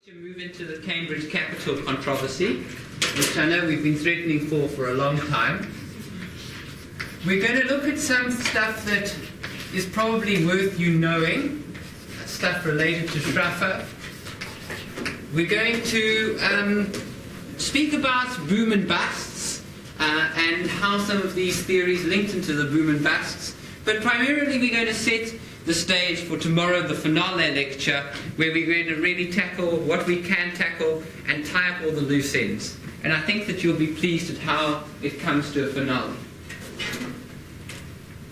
To move into the Cambridge capital controversy, which I know we've been threatening for a long time. We're going to look at some stuff that is probably worth you knowing, stuff related to Schraffer. We're going to speak about boom and busts and how some of these theories linked into the boom and busts, but primarily we're going to set the stage for tomorrow, the finale lecture, where we're going to really tackle what we can tackle and tie up all the loose ends. And I think that you'll be pleased at how it comes to a finale.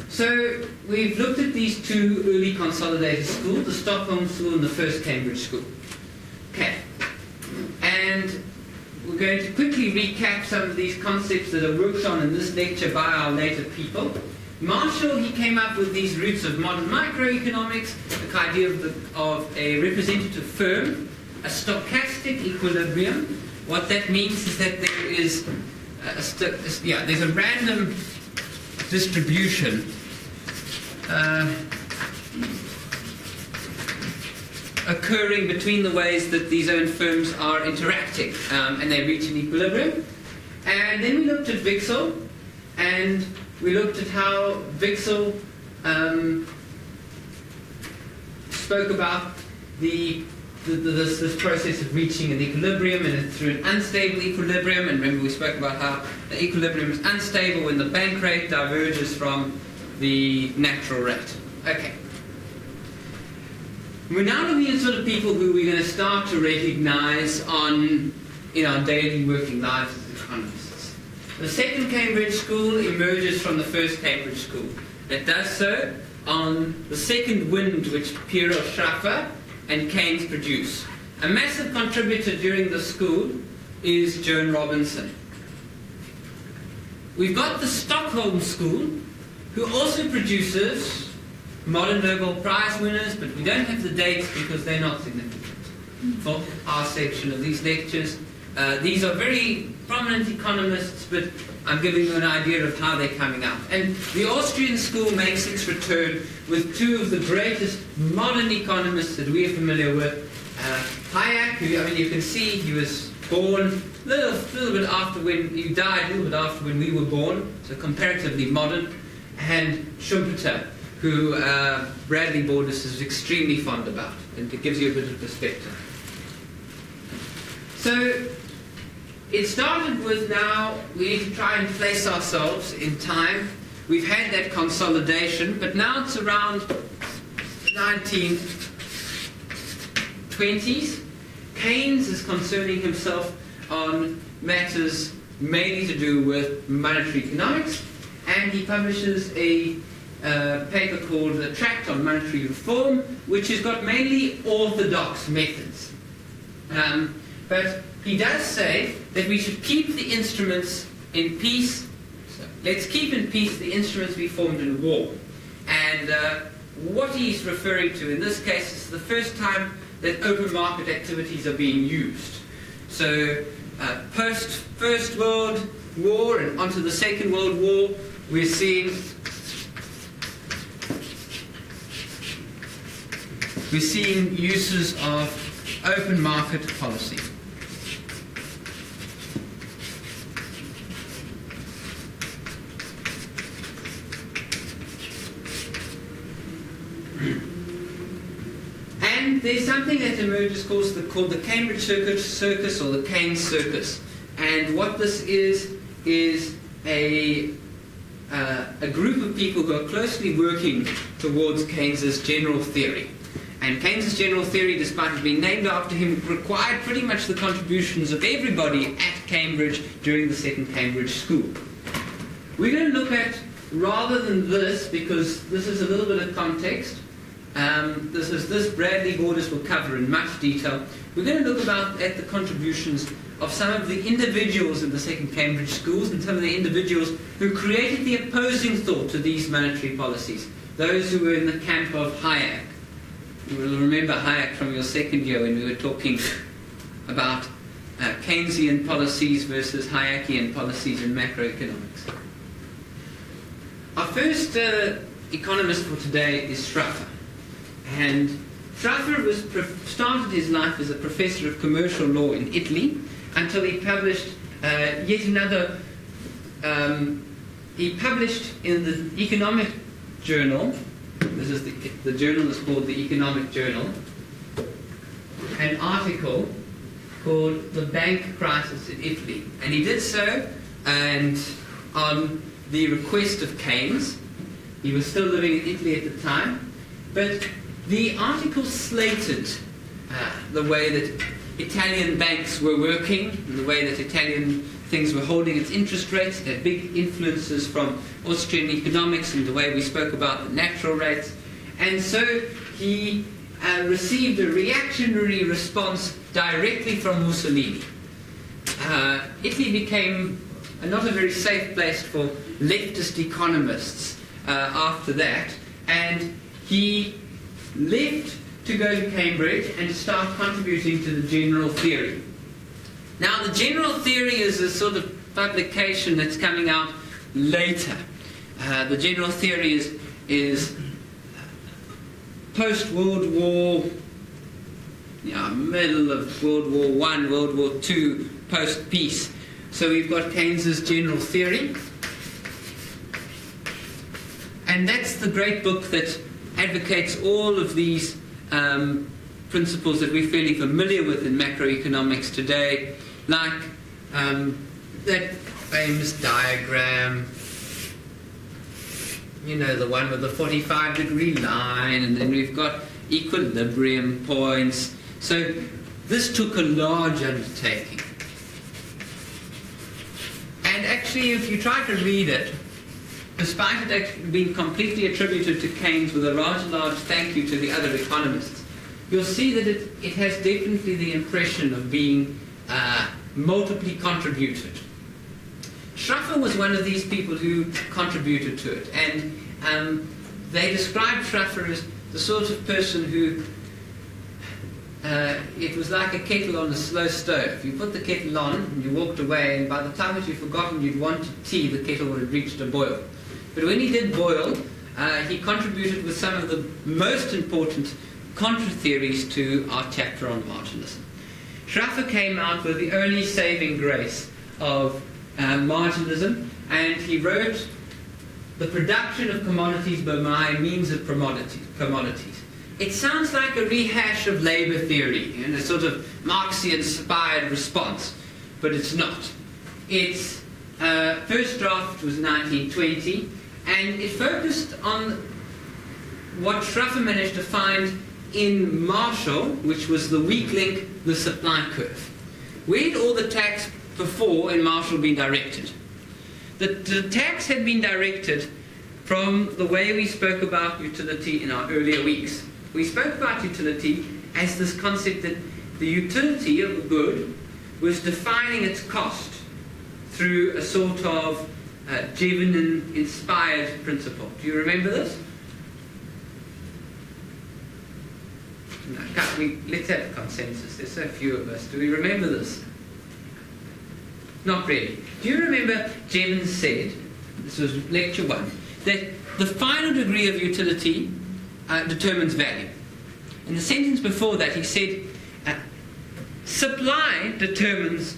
So we've looked at these two early consolidated schools, the Stockholm School and the First Cambridge School. Okay. And we're going to quickly recap some of these concepts that are worked on in this lecture by our later people. Marshall, he came up with these roots of modern microeconomics, the idea of a representative firm, a stochastic equilibrium. What that means is that there is there's a random distribution occurring between the ways that these own firms are interacting, and they reach an equilibrium. And then we looked at Wicksell, and we looked at how Wicksell spoke about this process of reaching an equilibrium and through an unstable equilibrium. And remember, we spoke about how the equilibrium is unstable when the bank rate diverges from the natural rate. Okay. We're now looking at sort of people who we're going to start to recognize in our daily working lives as economists. The Second Cambridge School emerges from the First Cambridge School. It does so on the second wind which Pierre Schraffer and Keynes produce. A massive contributor during the school is Joan Robinson. We've got the Stockholm School, who also produces modern Nobel Prize winners, but we don't have the dates because they're not significant for our section of these lectures. These are very prominent economists, but I'm giving you an idea of how they're coming out. And the Austrian school makes its return with two of the greatest modern economists that we are familiar with. Hayek, who, I mean, you can see he was born a little bit after when he died, a little bit after when we were born, so comparatively modern. And Schumpeter, who Bradley Borders is extremely fond about, and it gives you a bit of perspective. So it started with, now we need to try and place ourselves in time. We've had that consolidation, but now it's around 1920s. Keynes is concerning himself on matters mainly to do with monetary economics, and he publishes a paper called The Tract on Monetary Reform, which has got mainly orthodox methods. But he does say that we should keep the instruments in peace. So let's keep in peace the instruments we formed in war. And what he's referring to in this case is the first time that open market activities are being used. So post First World War and onto the Second World War, we're seeing uses of open market policy. And there's something that emerges called the Cambridge Circus or the Keynes Circus. And what this is a group of people who are closely working towards Keynes's general theory. And Keynes's general theory, despite it being named after him, required pretty much the contributions of everybody at Cambridge during the Second Cambridge School. We're going to look at, rather than this, because this is a little bit of context, this Bradley Borders will cover in much detail. We're going to look at the contributions of some of the individuals in the Second Cambridge schools and some of the individuals who created the opposing thought to these monetary policies, those who were in the camp of Hayek. You will remember Hayek from your second year when we were talking about Keynesian policies versus Hayekian policies in macroeconomics. Our first economist for today is Schraffer. And Schaffer started his life as a professor of commercial law in Italy until he published yet another. He published in the Economic Journal. This is the journal is called the Economic Journal. An article called "The Bank Crisis in Italy," and he did so, and on the request of Keynes. He was still living in Italy at the time, but the article slated the way that Italian banks were working, and the way that Italian things were holding its interest rates. It had big influences from Austrian economics and the way we spoke about the natural rates. And so he received a reactionary response directly from Mussolini. Italy became not a very safe place for leftist economists after that, and he left to go to Cambridge and to start contributing to the general theory. Now, the general theory is a sort of publication that's coming out later. The general theory is post-World War, middle of World War I, World War II, post-peace. So we've got Keynes's general theory. And that's the great book that advocates all of these principles that we're fairly familiar with in macroeconomics today, like that famous diagram, the one with the 45-degree line, and then we've got equilibrium points. So this took a large undertaking. And actually, if you try to read it, despite it actually being completely attributed to Keynes with a large thank you to the other economists, you'll see that it has definitely the impression of being multiply contributed. Schaffer was one of these people who contributed to it, and they described Schaffer as the sort of person who it was like a kettle on a slow stove. You put the kettle on and you walked away, and by the time that you'd forgotten you'd wanted tea, the kettle would have reached a boil. But when he did boil, he contributed with some of the most important contra-theories to our chapter on marginalism. Schaffer came out with the only saving grace of marginalism, and he wrote the production of commodities by means of commodities. It sounds like a rehash of labor theory and a sort of Marxian-inspired response, but it's not. Its first draft was 1920, and it focused on what Schaffer managed to find in Marshall, which was the weak link, the supply curve. Where had all the tax before in Marshall been directed? The tax had been directed from the way we spoke about utility in our earlier weeks. We spoke about utility as this concept that the utility of a good was defining its cost through a sort of Jevons-inspired principle. Do you remember this? No, let's have a consensus. There's so few of us. Do we remember this? Not really. Do you remember Jevons said, this was lecture 1, that the final degree of utility determines value. In the sentence before that he said, supply determines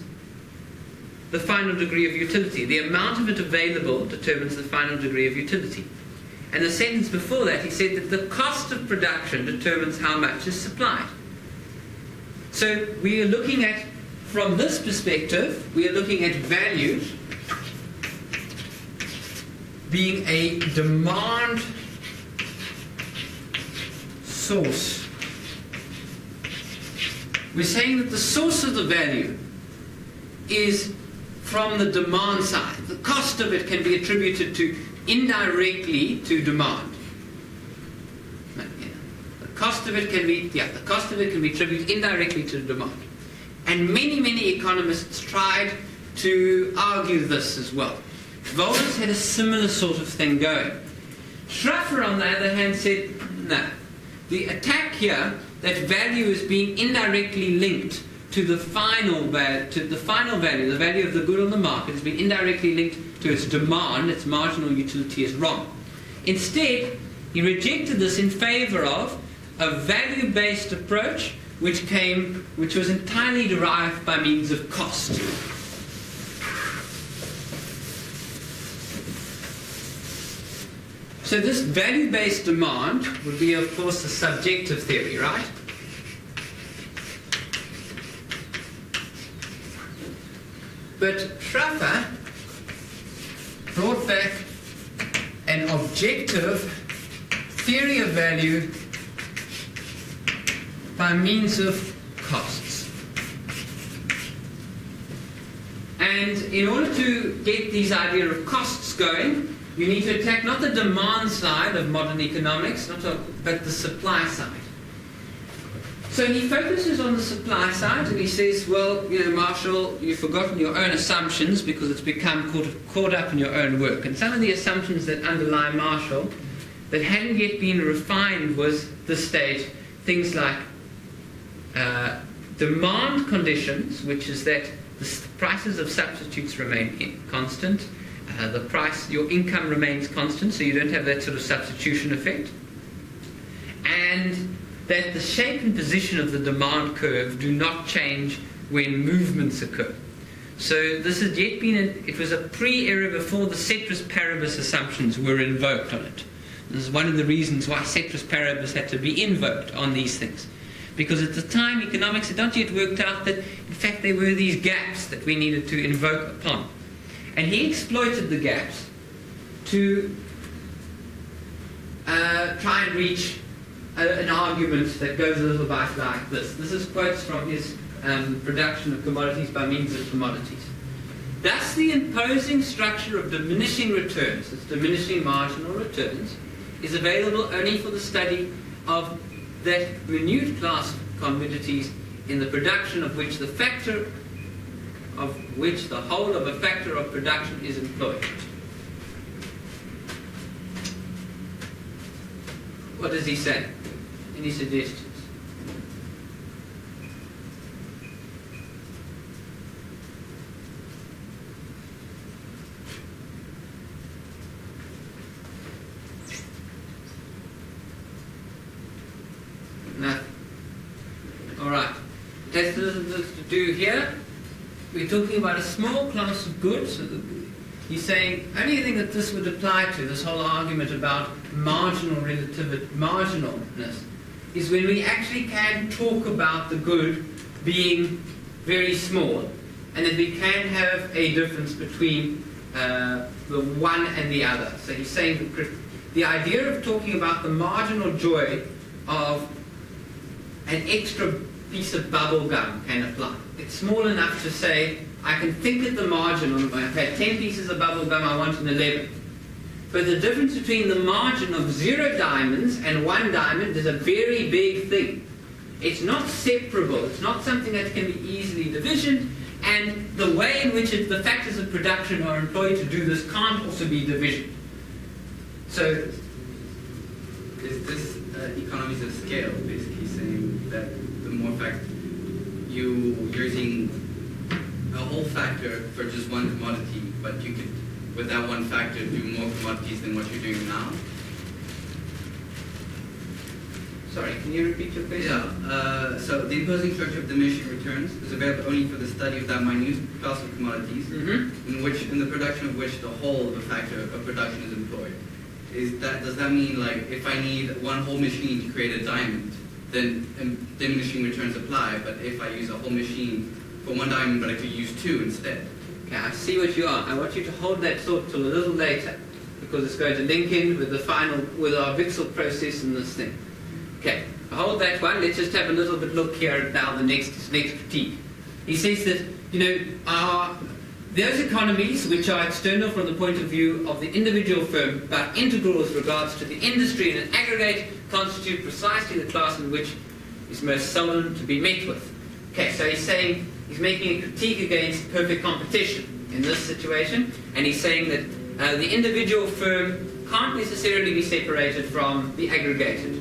the final degree of utility. The amount of it available determines the final degree of utility. And the sentence before that he said that the cost of production determines how much is supplied. So we are looking at, from this perspective, we are looking at value being a demand source. We're saying that the source of the value is from the demand side. The cost of it can be attributed to indirectly to demand. The cost of it can be attributed indirectly to demand. And many economists tried to argue this as well. Jevons had a similar sort of thing going. Schaffer, on the other hand, said, no. The attack here, that value is being indirectly linked to the final value, the value of the good on the market has been indirectly linked to its demand, its marginal utility, is wrong. Instead, he rejected this in favor of a value-based approach which was entirely derived by means of cost. So this value-based demand would be, of course, the subjective theory, right? But Schaffer brought back an objective theory of value by means of costs. And in order to get these idea of costs going, you need to attack not the demand side of modern economics, but the supply side. So he focuses on the supply side and he says, well, Marshall, you've forgotten your own assumptions because it's become caught up in your own work. And some of the assumptions that underlie Marshall that hadn't yet been refined was this stage, things like demand conditions, which is that the prices of substitutes remain constant, your income remains constant, so you don't have that sort of substitution effect, and that the shape and position of the demand curve do not change when movements occur. So this has yet been, it was a pre-era before the ceteris paribus assumptions were invoked on it. This is one of the reasons why ceteris paribus had to be invoked on these things. Because at the time, economics had not yet worked out that, in fact, there were these gaps that we needed to invoke upon. And he exploited the gaps to try and reach an argument that goes a little bit like this. This is quotes from his production of commodities by means of commodities. Thus, the imposing structure of diminishing returns, it's diminishing marginal returns, is available only for the study of that minute class of commodities in the production of which the whole of a factor of production is employed. What does he say? Any suggestions? Nothing. All right. That's a little bit to do here. We're talking about a small class of goods. He's saying only thing that this would apply to, this whole argument about marginalness, is when we actually can talk about the good being very small, and that we can have a difference between the one and the other. So he's saying the idea of talking about the marginal joy of an extra piece of bubble gum can apply. It's small enough to say, I can think at the margin, I've had 10 pieces of bubble gum, I want an 11. But the difference between the margin of 0 diamonds and 1 diamond is a very big thing. It's not separable, it's not something that can be easily divisioned, and the way in which the factors of production are employed to do this can't also be divisioned. So, is this economies of scale basically saying that the more you're using a whole factor for just one commodity, but you could, with that one factor, do more commodities than what you're doing now? Sorry, can you repeat your question? Yeah, so the imposing structure of diminishing returns is available only for the study of that minute class of commodities, in the production of which the whole of a factor of production is employed. Does that mean, like, if I need one whole machine to create a diamond, then diminishing returns apply, but if I use a whole machine for 1 diamond, but I could use 2 instead? Okay, I see what you are. I want you to hold that thought till a little later, because it's going to link in with with our Witzel process and this thing. Okay, hold that one. Let's just have a little bit look here at now the next critique. He says that, those economies which are external from the point of view of the individual firm, but integral with regards to the industry in an aggregate, constitute precisely the class in which is most seldom to be met with. Okay, so he's saying, he's making a critique against perfect competition in this situation, and he's saying that the individual firm can't necessarily be separated from the aggregated.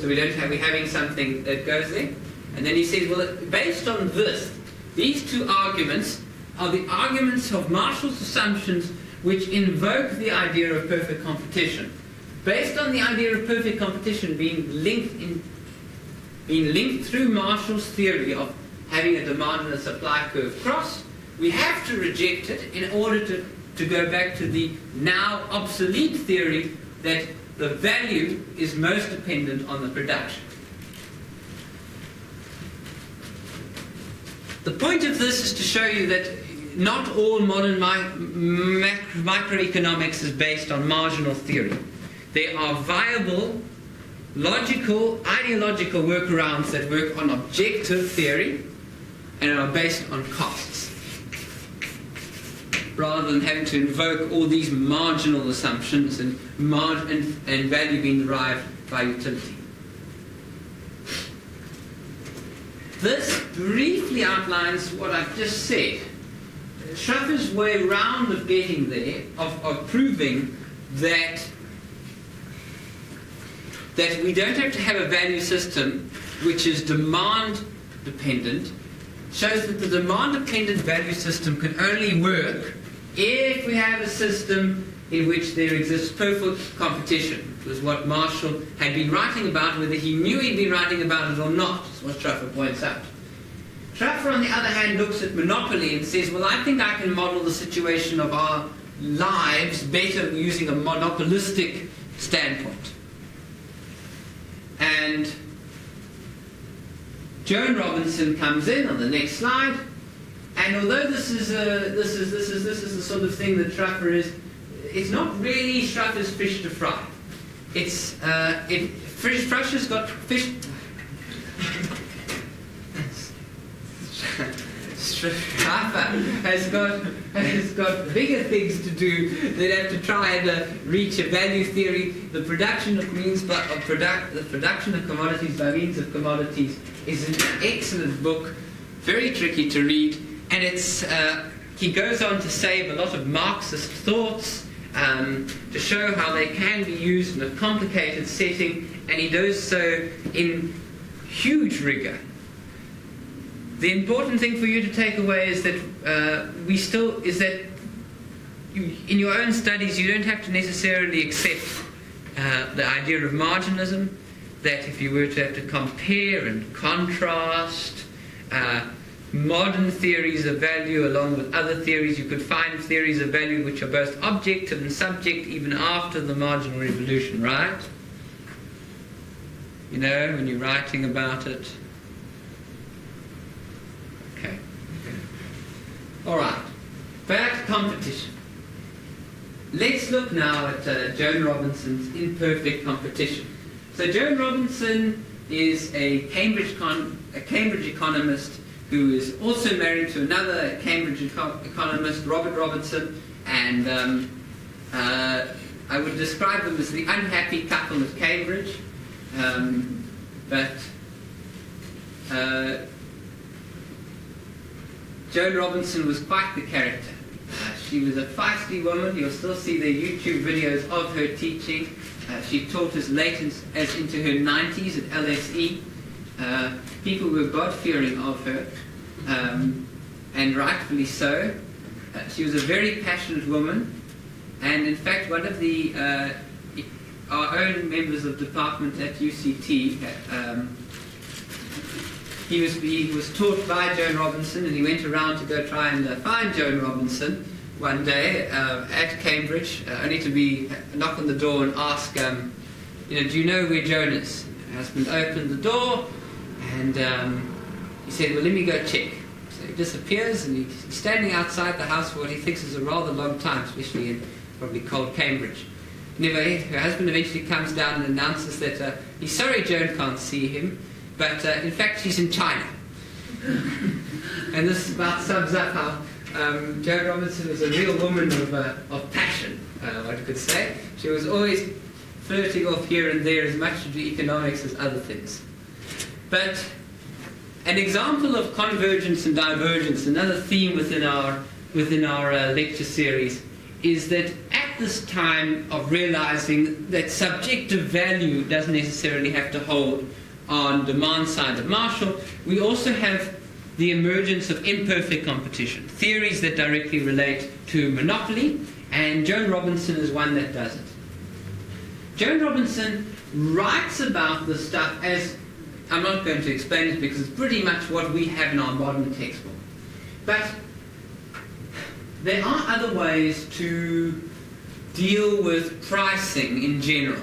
So we're having something that goes there. And then he says, well, based on this, these two arguments are the arguments of Marshall's assumptions which invoke the idea of perfect competition. Based on the idea of perfect competition being linked been linked through Marshall's theory of having a demand and a supply curve cross, we have to reject it in order to go back to the now obsolete theory that the value is most dependent on the production. The point of this is to show you that not all modern microeconomics is based on marginal theory. There are viable, logical, ideological workarounds that work on objective theory and are based on costs, rather than having to invoke all these marginal assumptions and value being derived by utility. This briefly outlines what I've just said. Schaffer's way round of getting there, of proving that we don't have to have a value system which is demand dependent, shows that the demand dependent value system can only work if we have a system in which there exists perfect competition. It was what Marshall had been writing about, whether he knew he'd been writing about it or not, is what Schaffer points out. Schaffer, on the other hand, looks at monopoly and says, well, I think I can model the situation of our lives better using a monopolistic standpoint. And Joan Robinson comes in on the next slide, and although this is the sort of thing that Schaffer is, it's not really Schaffer's fish to fry. It's Schaffer's got fish. Schaffer has got bigger things to do. They'd have to try and reach a value theory. The production of commodities by means of commodities is an excellent book, very tricky to read, and it's he goes on to save a lot of Marxist thoughts to show how they can be used in a complicated setting, and he does so in huge rigor. The important thing for you to take away is that in your own studies you don't have to necessarily accept the idea of marginalism, that if you were to have to compare and contrast modern theories of value along with other theories, you could find theories of value which are both objective and subject even after the marginal revolution, right? You know, when you're writing about it. Okay. All right. Back to competition. Let's look now at Joan Robinson's imperfect competition. So Joan Robinson is a Cambridge economist who is also married to another Cambridge economist, Robert Robertson, and I would describe them as the unhappy couple of Cambridge. But Joan Robinson was quite the character. She was a feisty woman. You'll still see the YouTube videos of her teaching. She taught as late as into her 90s at LSE. People were God-fearing of her, and rightfully so. She was a very passionate woman, and in fact one of our own members of the department at UCT, he was taught by Joan Robinson, and he went around to go try and find Joan Robinson one day at Cambridge, only to knock on the door and ask, do you know where Joan is? Her husband opened the door, and he said, well, let me go check. So he disappears, and he's standing outside the house for what he thinks is a rather long time, especially in probably cold Cambridge. Anyway, her husband eventually comes down and announces that he's sorry Joan can't see him, but in fact she's in China. And this about sums up how Joan Robinson was a real woman of passion, one could say. She was always flirting off here and there as much to do economics as other things. But an example of convergence and divergence, another theme within our lecture series, is that at this time of realizing that subjective value doesn't necessarily have to hold on demand side of Marshall, we also have the emergence of imperfect competition, theories that directly relate to monopoly, and Joan Robinson is one that doesn't. Joan Robinson writes about this stuff as I'm not going to explain it because it's pretty much what we have in our modern textbook. But there are other ways to deal with pricing in general.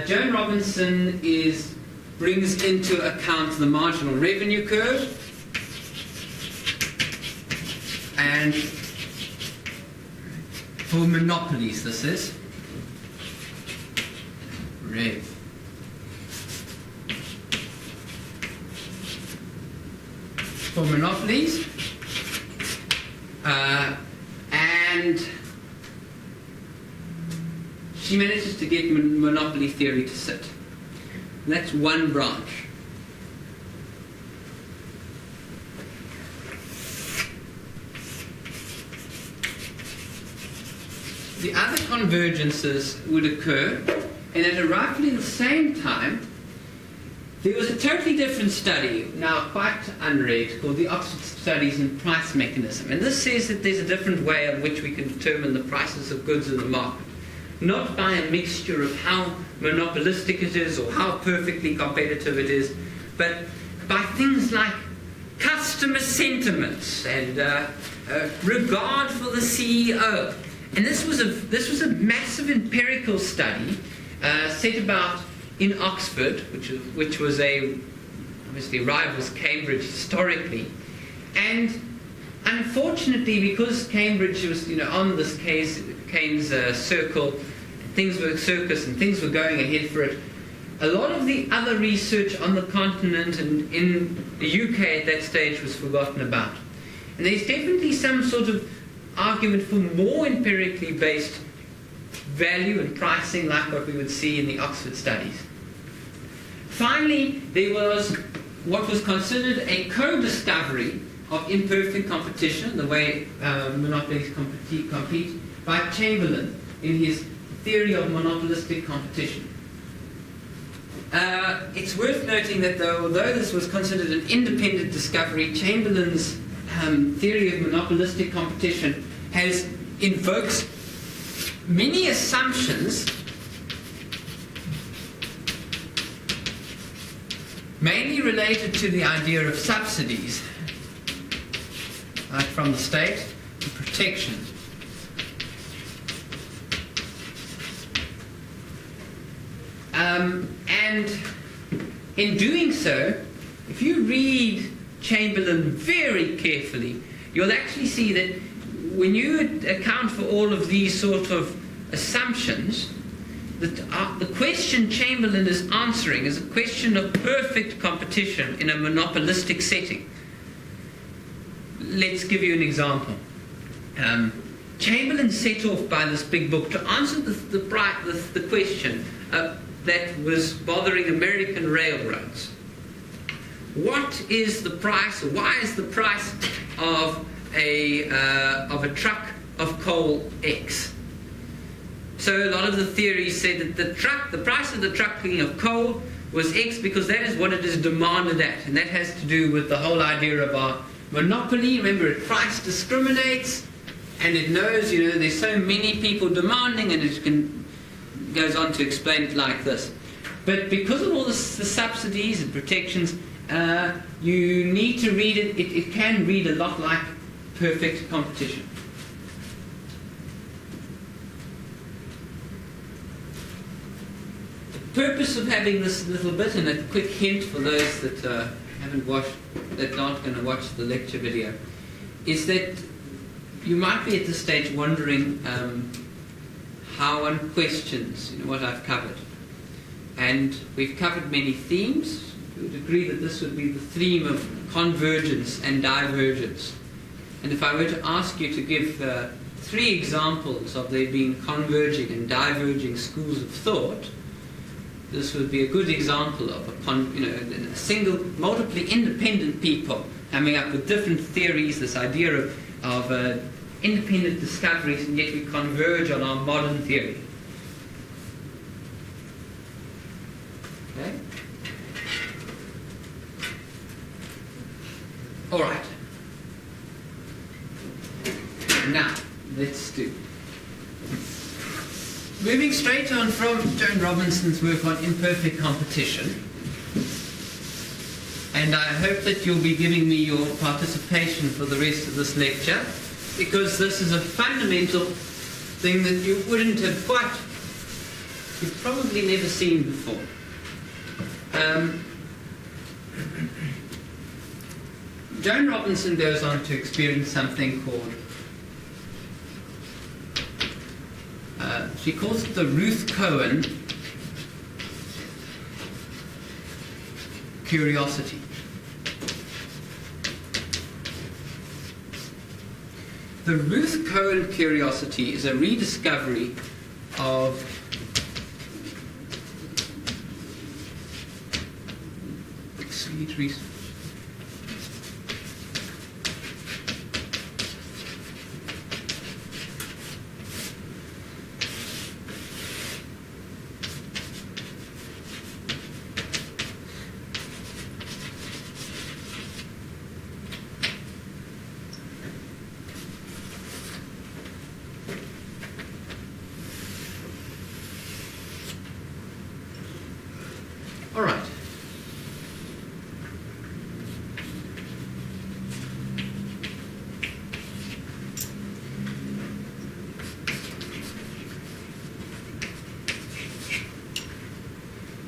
Joan Robinson brings into account the marginal revenue curve, and for monopolies this is rev. For monopolies, and she manages to get monopoly theory to sit. That's one branch. The other convergences would occur, and at roughly the same time, there was a totally different study, now quite unread, called the Oxford Studies in Price Mechanism. And this says that there's a different way in which we can determine the prices of goods in the market. Not by a mixture of how monopolistic it is or how perfectly competitive it is, but by things like customer sentiments and regard for the CEO. And this was a massive empirical study set about in Oxford, which was obviously rivals Cambridge historically, and unfortunately, because Cambridge was on this Keynes circle, things were circus and things were going ahead for it. A lot of the other research on the continent and in the UK at that stage was forgotten about, and there's definitely some sort of argument for more empirically based value and pricing like what we would see in the Oxford studies. Finally, there was what was considered a co-discovery of imperfect competition, the way monopolies compete, by Chamberlain in his theory of monopolistic competition. It's worth noting that although this was considered an independent discovery, Chamberlain's theory of monopolistic competition invokes many assumptions, mainly related to the idea of subsidies, like from the state, and protection. And in doing so, if you read Chamberlain very carefully, you'll actually see that when you account for all of these sort of assumptions, the question Chamberlain is answering is a question of perfect competition in a monopolistic setting. Let's give you an example. Chamberlain set off by this big book to answer the question that was bothering American railroads. What is the price, or why is the price of a truck of coal X? So a lot of the theories said that the price of the trucking of coal was X because that is what it is demanded at, and that has to do with the whole idea of our monopoly. Remember, price discriminates, and it knows, there's so many people demanding, and it goes on to explain it like this. But because of all the subsidies and protections, you need to read it. It can read a lot like perfect competition. The purpose of having this little bit, and a quick hint for those that aren't going to watch the lecture video, is that you might be at this stage wondering how one questions what I've covered. And we've covered many themes. We would agree that this would be the theme of convergence and divergence. And if I were to ask you to give 3 examples of there being converging and diverging schools of thought, this would be a good example of a single, multiply independent people coming up with different theories, this idea of independent discoveries, and yet we converge on our modern theory. Okay? All right. Now, let's do. Moving straight on from Joan Robinson's work on imperfect competition, and I hope that you'll be giving me your participation for the rest of this lecture, because this is a fundamental thing that you wouldn't have you've probably never seen before. Joan Robinson goes on to experience something called, she calls it the Ruth Cohen curiosity. The Ruth Cohen curiosity is a rediscovery of sweet research. All right.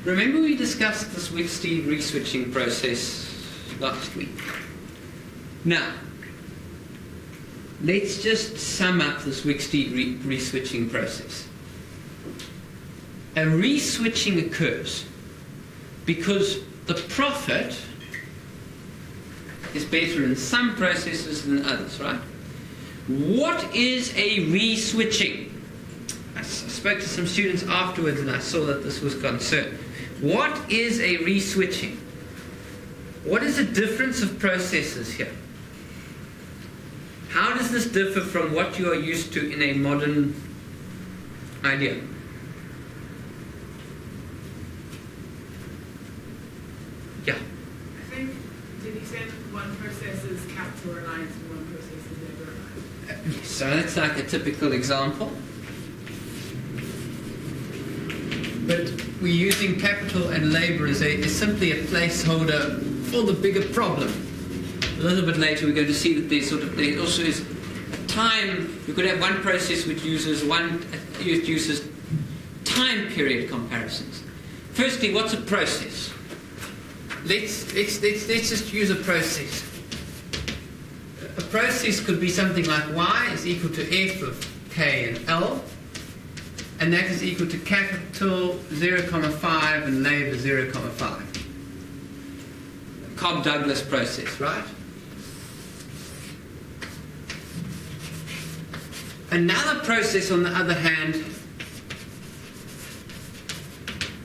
Remember we discussed this Wicksteed reswitching process last week. Now, let's just sum up this Wicksteed reswitching process. A reswitching occurs because the profit is better in some processes than others, right? What is a reswitching? I spoke to some students afterwards and I saw that this was concerned. What is a reswitching? What is the difference of processes here? How does this differ from what you are used to in a modern idea? Yeah. I think, did you say one process is capital reliance and one process is labor reliance? Yes, so that's like a typical example. But we're using capital and labor as simply a placeholder for the bigger problem. A little bit later we're going to see that there also is a time. You could have one process which uses time period comparisons. Firstly, what's a process? Let's just use a process. A process could be something like y is equal to f of k and l, and that is equal to capital 0,5 and labor 0,5. Cobb-Douglas process, right? Another process, on the other hand,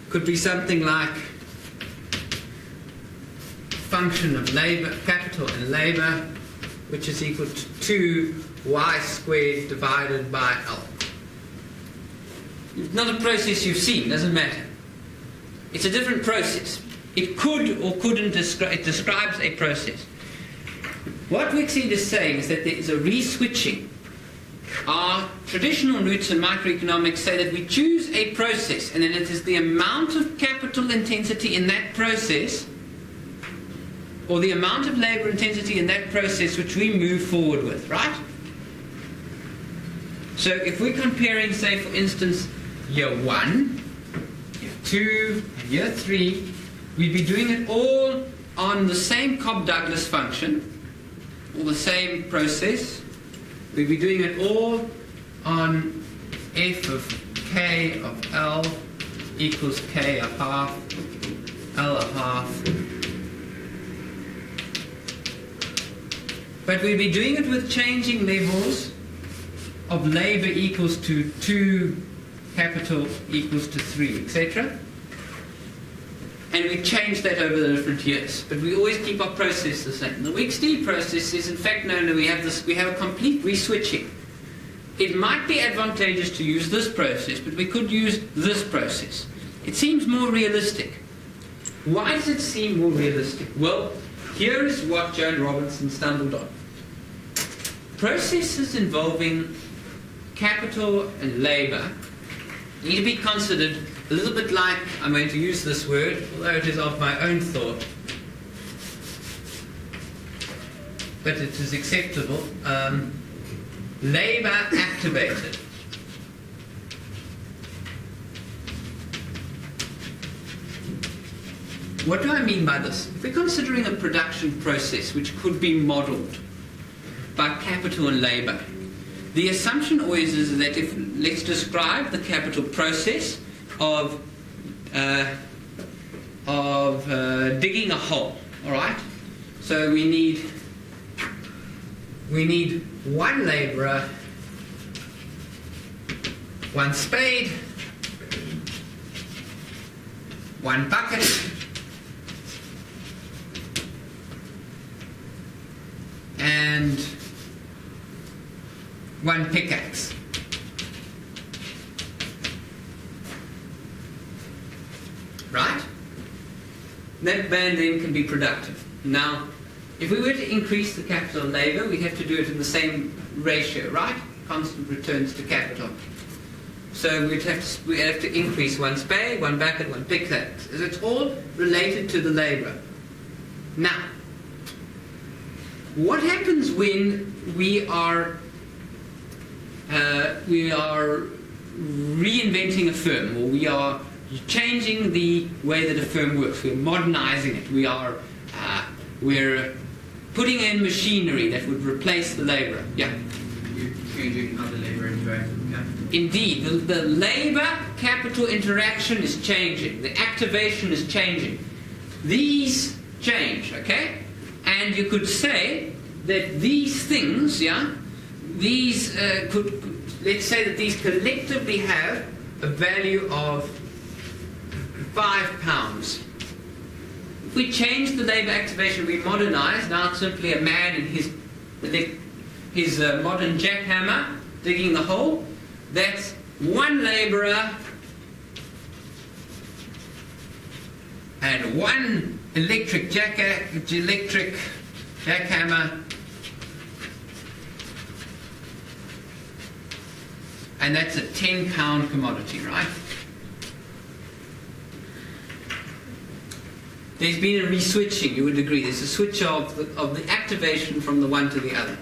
could be something like function of labor, capital and labor, which is equal to 2y squared divided by L. It's not a process you've seen, doesn't matter. It's a different process. It could or couldn't describe, it describes a process. What Wicksteed is saying is that there is a reswitching. Our traditional roots in microeconomics say that we choose a process, and then it is the amount of capital intensity in that process, or the amount of labor intensity in that process, which we move forward with, right? So if we're comparing, say, for instance, year 1, year 2, and year 3, we'd be doing it all on the same Cobb-Douglas function, or the same process. We'd be doing it all on f of k of L equals k a half, L a half. But we'd be doing it with changing levels of labor equals to 2, capital equals to 3, etc. And we change that over the different years. But we always keep our process the same. The Wicksteed process is in fact known that we have a complete reswitching. It might be advantageous to use this process, but we could use this process. It seems more realistic. Why does it seem more realistic? Well, here is what Joan Robinson stumbled on. Processes involving capital and labor need to be considered a little bit like, I'm going to use this word, although it is of my own thought, but it is acceptable. Labour activated. What do I mean by this? If we're considering a production process which could be modelled by capital and labour, the assumption always is that if, let's describe the capital process of digging a hole, all right? So we need one labourer, one spade, one bucket, and one pickaxe. Right? That band then can be productive. Now, if we were to increase the capital and labour, we'd have to do it in the same ratio, right? Constant returns to capital. So we'd have to increase one spade, one bucket, one pickaxe. So it's all related to the labour. Now, what happens when we are reinventing a firm, or we are changing the way that a firm works? We're modernising it. We're putting in machinery that would replace the labourer. Yeah. You're changing how the labour interacts with capital. Indeed, the labour-capital interaction is changing. The activation is changing. These change, okay? And you could say that these things, these let's say that these collectively have a value of £5. If we change the labour activation, we modernise. Now it's simply a man in his modern jackhammer digging the hole. That's one labourer and one electric jackhammer, and that's a £10 commodity, right? There's been a re-switching, you would agree. There's a switch of the activation from the one to the other.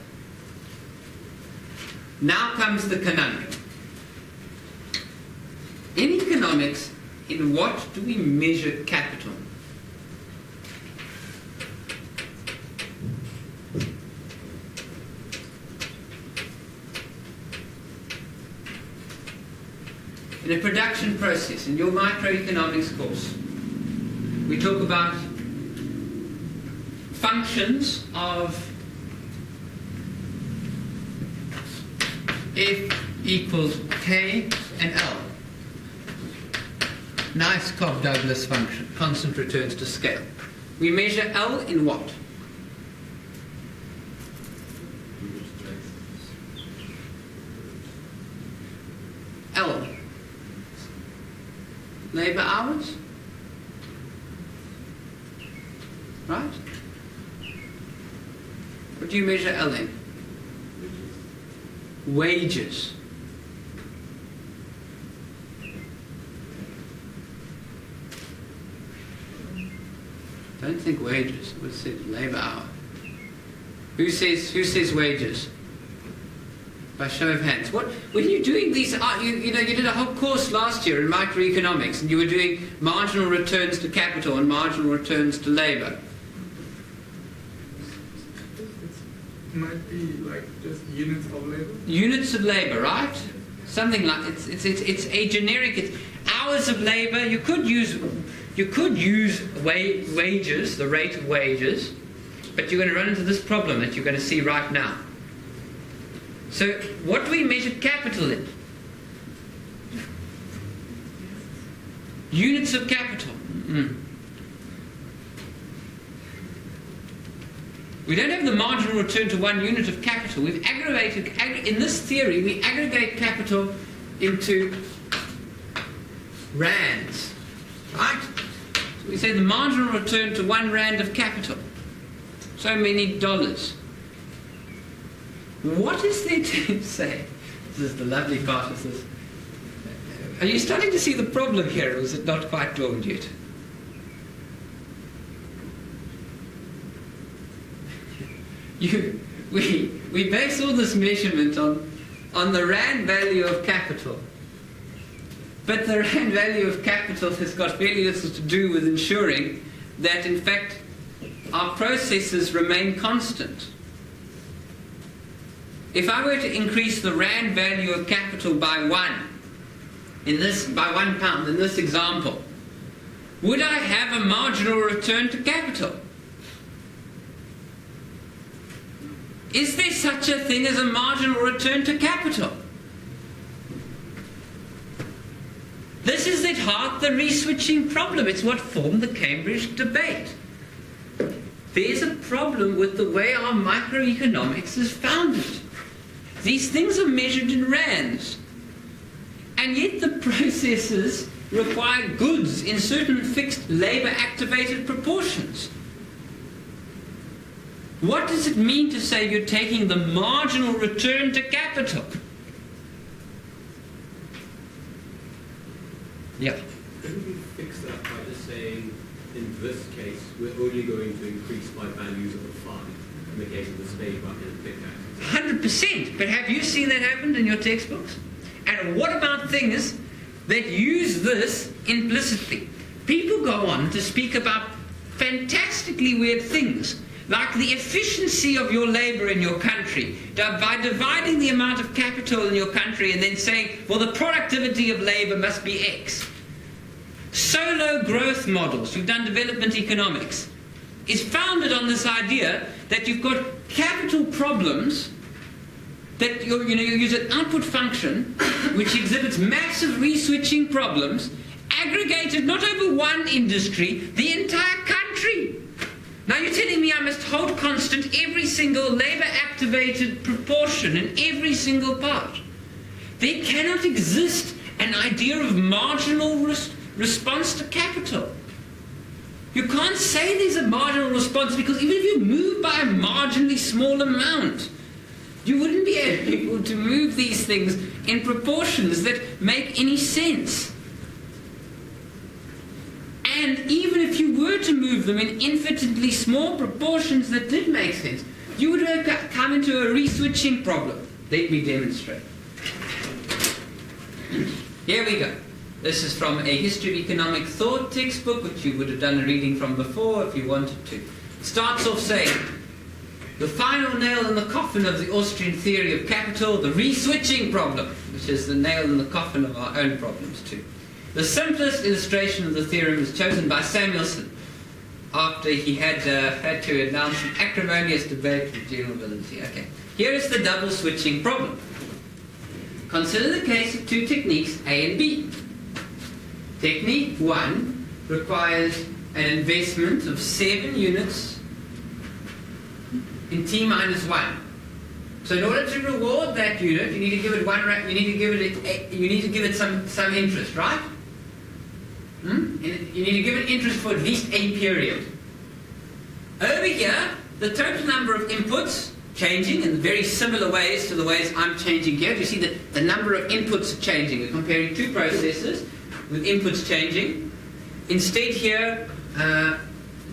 Now comes the conundrum. In economics, in what do we measure capital? In a production process, in your microeconomics course, we talk about functions of F equals K and L. Nice Cobb-Douglas function, constant returns to scale. We measure L in what? L. Labour hours? Right? What do you measure L in? Wages. Don't think wages. What's it? Labour hour. Who says wages? By show of hands. What when you're doing these? You did a whole course last year in microeconomics, and you were doing marginal returns to capital and marginal returns to labour. It might be like just units of labour. Units of labour, right? Something like it's a generic. It's hours of labour. You could use wages, the rate of wages, but you're going to run into this problem that you're going to see right now. So, what do we measure capital in? Units of capital. We don't have the marginal return to one unit of capital. We've in this theory, we aggregate capital into rands, right? So we say the marginal return to 1 rand of capital, so many dollars. What is there to say? This is the lovely part of this. Are you starting to see the problem here, or is it not quite dawned yet? We base all this measurement on the rand value of capital. But the rand value of capital has got very little to do with ensuring that, in fact, our processes remain constant. If I were to increase the rand value of capital by £1 in this example, would I have a marginal return to capital? Is there such a thing as a marginal return to capital? This is at heart the re-switching problem. It's what formed the Cambridge debate. There's a problem with the way our microeconomics is founded. These things are measured in rands. And yet the processes require goods in certain fixed labour-activated proportions. What does it mean to say you're taking the marginal return to capital? Yeah. Couldn't we fix that by just saying, in this case, we're only going to increase by values of the fund, in the case of the spade bucket and pickaxe? 100%. But have you seen that happen in your textbooks? And what about things that use this implicitly? People go on to speak about fantastically weird things, like the efficiency of your labour in your country, by dividing the amount of capital in your country and then saying, well, the productivity of labour must be X. Solo growth models, you've done development economics, is founded on this idea that you've got capital problems, that you use an output function which exhibits massive re-switching problems, aggregated not over one industry, the entire country. Now you're telling me I must hold constant every single labour-activated proportion in every single part. There cannot exist an idea of marginal response to capital. You can't say there's a marginal response, because even if you move by a marginally small amount, you wouldn't be able to move these things in proportions that make any sense. And even if you were to move them in infinitely small proportions that did make sense, you would have come into a re-switching problem. Let me demonstrate. Here we go. This is from a History of Economic Thought textbook, which you would have done a reading from before if you wanted to. It starts off saying, the final nail in the coffin of the Austrian theory of capital, the re-switching problem, which is the nail in the coffin of our own problems too. The simplest illustration of the theorem was chosen by Samuelson after he had to announce an acrimonious debate with general validity. Okay, here is the double switching problem. Consider the case of two techniques, A and B. Technique 1 requires an investment of 7 units in T minus 1. So in order to reward that unit, you need to give it you need to give it some interest, right? You need to give it interest for at least a period. Over here, the total number of inputs changing in very similar ways to the ways I'm changing here. Do you see that the number of inputs are changing? We're comparing two processes with inputs changing. Instead here,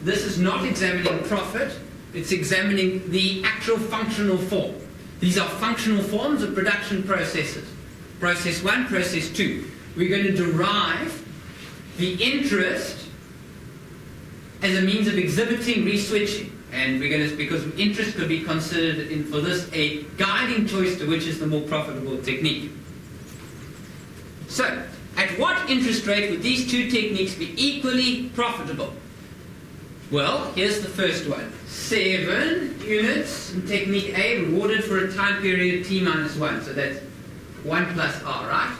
this is not examining profit, it's examining the actual functional form. These are functional forms of production processes. Process 1, process 2. We're going to derive the interest as a means of exhibiting re-switching. And we're going to, because interest could be considered for this a guiding choice to which is the more profitable technique. So, at what interest rate would these two techniques be equally profitable? Well, here's the first one. 7 units in technique A rewarded for a time period T minus 1. So that's 1 plus R, right?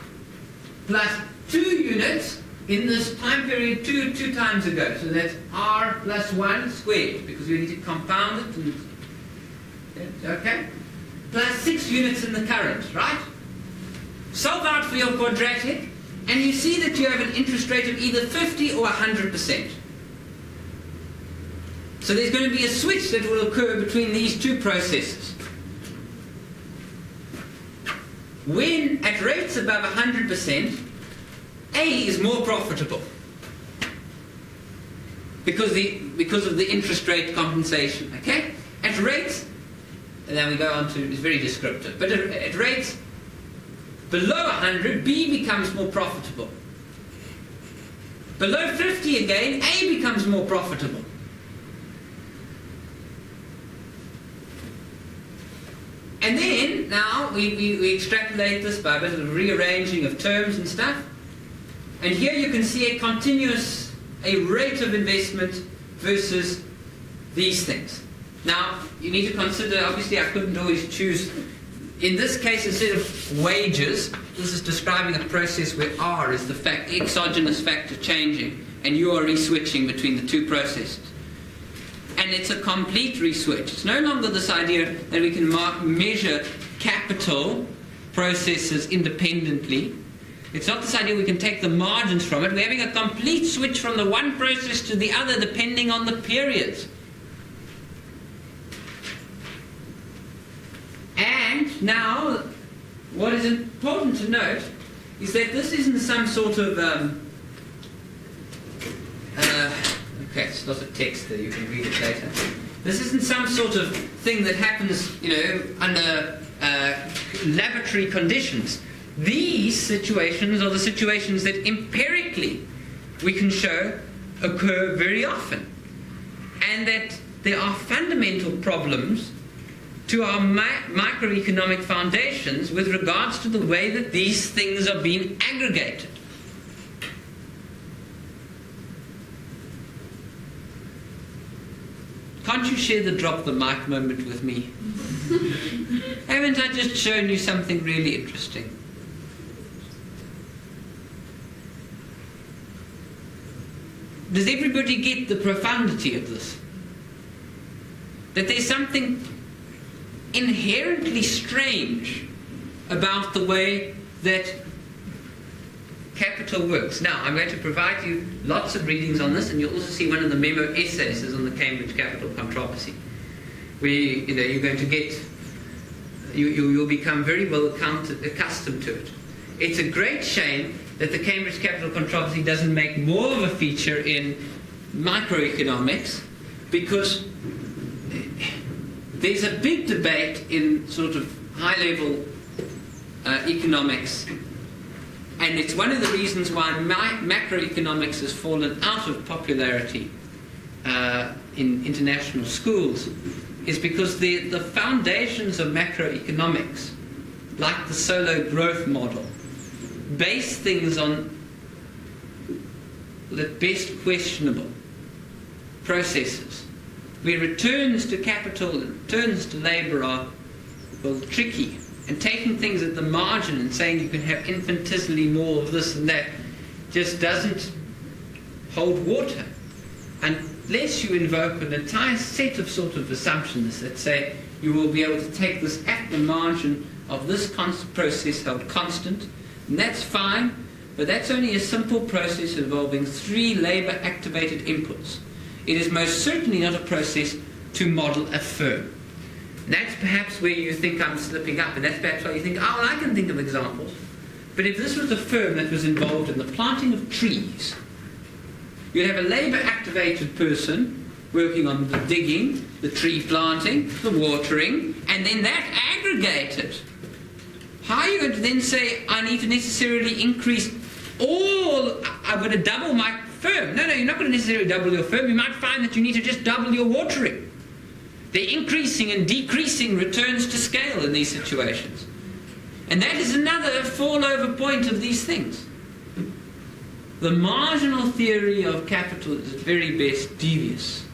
Plus 2 units in this time period 2 times ago. So that's R plus 1 squared, because we need to compound it. Okay? Plus 6 units in the current, right? Solve out for your quadratic, and you see that you have an interest rate of either 50 or 100%. So there's going to be a switch that will occur between these two processes. When at rates above 100%, A is more profitable because of the interest rate compensation. Okay? At rates and then we go on to, it's very descriptive, but at rates below 100, B becomes more profitable. Below 50 again, A becomes more profitable. And then, now, we extrapolate this by a bit of rearranging of terms and stuff. And here you can see a rate of investment versus these things. Now, you need to consider, obviously I couldn't always choose, in this case, instead of wages, this is describing a process where R is the exogenous factor changing, and you are re-switching between the two processes. And it's a complete re-switch. It's no longer this idea that we can measure capital processes independently. It's not this idea we can take the margins from it. We're having a complete switch from the one process to the other depending on the periods. And now, what is important to note is that this isn't some sort of okay, it's not a text there, you can read it later. This isn't some sort of thing that happens, under laboratory conditions. These situations are the situations that empirically we can show occur very often. And that there are fundamental problems to our microeconomic foundations with regards to the way that these things are being aggregated. Can't you share the drop the mic moment with me? Haven't I just shown you something really interesting? Does everybody get the profundity of this? That there's something inherently strange about the way that capital works. Now, I'm going to provide you lots of readings on this, and you'll also see one of the memo essays is on the Cambridge capital controversy. You're going to get, you'll become very well accustomed to it. It's a great shame that the Cambridge capital controversy doesn't make more of a feature in microeconomics, because there's a big debate in sort of high-level economics, and it's one of the reasons why macroeconomics has fallen out of popularity in international schools, is because the foundations of macroeconomics, like the solo growth model, base things on the best questionable processes, where returns to capital and returns to labour are, well, tricky. And taking things at the margin and saying you can have infinitesimally more of this and that just doesn't hold water unless you invoke an entire set of sort of assumptions that say you will be able to take this at the margin of this process held constant, and that's fine, but that's only a simple process involving 3 labour-activated inputs. It is most certainly not a process to model a firm. And that's perhaps where you think I'm slipping up, and that's perhaps why you think, oh, well, I can think of examples. But if this was a firm that was involved in the planting of trees, you'd have a labour-activated person working on the digging, the tree planting, the watering, and then that aggregated. How are you going to then say, I need to necessarily increase I'm going to double my firm? No, you're not going to necessarily double your firm. You might find that you need to just double your watering. The increasing and decreasing returns to scale in these situations. And that is another fall-over point of these things. The marginal theory of capital is at very best devious.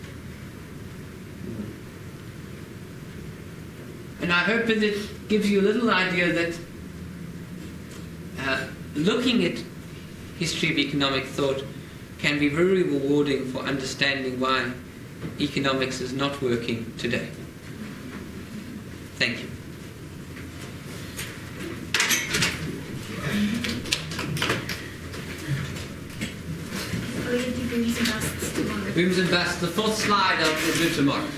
And I hope that it gives you a little idea that looking at history of economic thought can be very rewarding for understanding why economics is not working today. Thank you. Booms and busts, the 4th slide I'll do tomorrow.